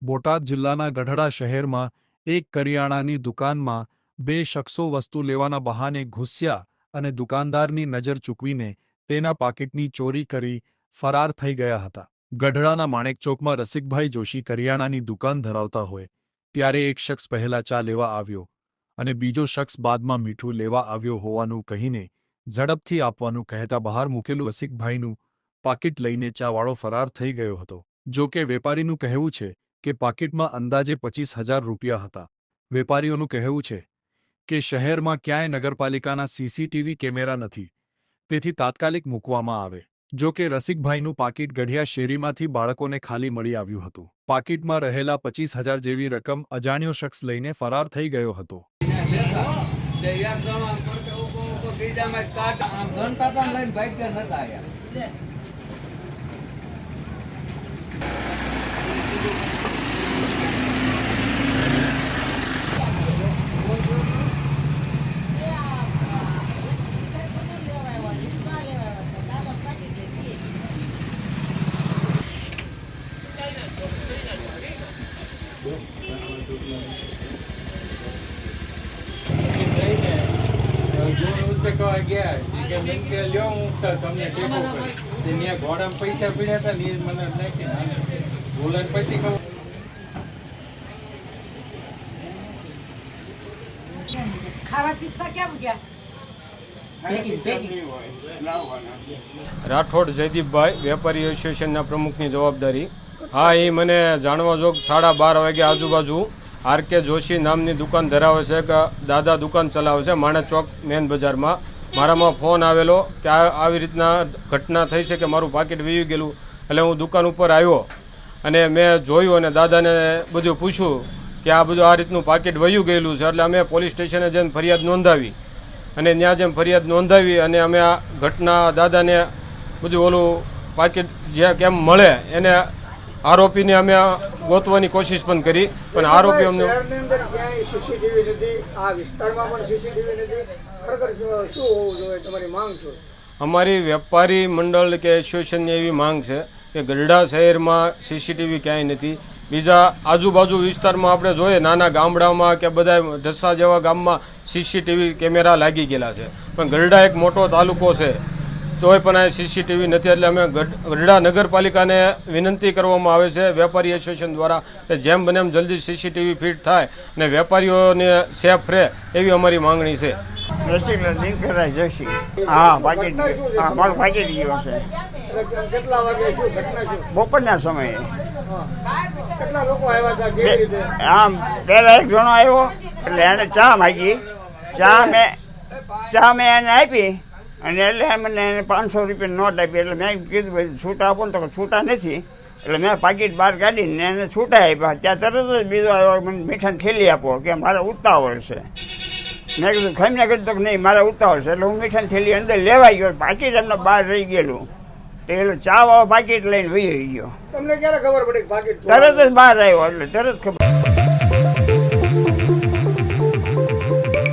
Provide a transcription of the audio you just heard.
બોટાદ જિલ્લાના ગઢડા શહેરમાં એક કરિયાણાની દુકાનમાં બે શખ્સો વસ્તુ લેવાના બહાને ઘૂસ્યા અને દુકાનદારની નજર ચૂકવીને તેના પાકીટની ચોરી કરી ફરાર થઈ ગયા હતા। ગઢડાના માણેકચોકમાં રસિકભાઈ જોશી કરિયાણાની દુકાન ધરાવતા હોય ત્યારે એક શખ્સ પહેલા ચા લેવા આવ્યો અને બીજો શખ્સ બાદમાં મીઠું લેવા આવ્યો હોવાનું કહીને ઝડપથી આપવાનું કહેતા બહાર મૂકેલું રસિકભાઈનું પાકીટ લઈને ચાવાળો ફરાર થઈ ગયો હતો। જો કે વેપારીનું કહેવું છે કે પાકીટમાં અંદાજે 25,000 રૂપિયા હતા। વેપારીઓનું કહેવું છે કે શહેરમાં ક્યાંય નગરપાલિકાના સીસીટીવી કેમેરા નથી, તેથી તાત્કાલિક મૂકવામાં આવે। જો કે રસિકભાઈનું પાકીટ ગઢિયા શેરીમાંથી બાળકોને ખાલી મળી આવ્યું હતું। પાકીટમાં રહેલા 25,000 જેવી રકમ અજાણ્યો શખ્સ લઈને ફરાર થઈ ગયો હતો। પૈસા પીડ્યા હતા ને મને નાખી બોલા પછી રાઠોડ જયદીપભાઈ, વેપારી એસોસિએશનના પ્રમુખની જવાબદારી। હા, એ મને જાણવા જોગ 12:30 વાગે આજુબાજુ આર.કે. જોશી નામની દુકાન ધરાવે છે કે દાદા દુકાન ચલાવે છે માણેક ચોક મેન બજારમાં। મારામાં ફોન આવેલો કે આવી રીતના ઘટના થઈ છે કે મારું પાકીટ વીવી ગયેલું। એટલે હું દુકાન ઉપર આવ્યો અને મેં જોયું અને દાદાને બધું પૂછ્યું કે આ બધું આ રીતનું પાકીટ વયું ગયેલું છે। એટલે અમે પોલીસ સ્ટેશને જઈને ફરિયાદ નોંધાવી અને ત્યાં જેમ ફરિયાદ નોંધાવી અને અમે આ ઘટના દાદાને બધું ઓલું પાકીટ જે કેમ મળે એને આરોપીને અમે ગોતવાની કોશિશ પણ કરી, પણ આરોપી અમને અમારી વેપારી મંડળ કે એસોસિએશનની એવી માંગ છે કે ગઢડા શહેરમાં સીસીટીવી ક્યાંય નથી। બીજા આજુબાજુ વિસ્તારમાં આપણે જોઈએ નાના ગામડામાં કે બધા ઢસા જેવા ગામમાં સીસીટીવી કેમેરા લાગી ગયેલા છે, પણ ગઢડા એક મોટો તાલુકો છે તોય પણ આ સીસીટીવી નથી। એટલે અમે ગઢડા નગરપાલિકાને વિનંતી કરવામાં આવે છે વેપારી એસોસિએશન દ્વારા કે જેમ બને એમ જલ્દી સીસીટીવી ફિટ થાય અને વેપારીઓને સેફ રહે એવી અમારી માંગણી છે। હા, મારું પાકીટ ગયો છે બપોરના સમયે। આમ પેલા એક જણો આવ્યો એટલે એને ચા માગી, ચા મેં એને આપી અને એટલે મને 500 રૂપિયાની નોટ આપી। એટલે મેં કીધું છૂટા આપો ને તો છૂટા નથી, એટલે મેં પાકીટ બહાર કાઢીને એને છૂટા આપ્યા। ત્યાં તરત જ બીજો આવ્યો મને મીઠાની થેલી આપો કે મારે ઉતાવળ છે। મેં કીધું ખમને કીધું તો નહીં મારે ઉતાવળ છે, એટલે હું મીઠાની થેલી અંદર લેવાઈ ગયો, પાકીટ એમને બહાર રહી ગયેલું। તો એટલે ચા વાળો પાકીટ લઈને વહી ગયો। તમને ક્યારે ખબર પડી? તરત જ બહાર આવ્યો એટલે તરત ખબર।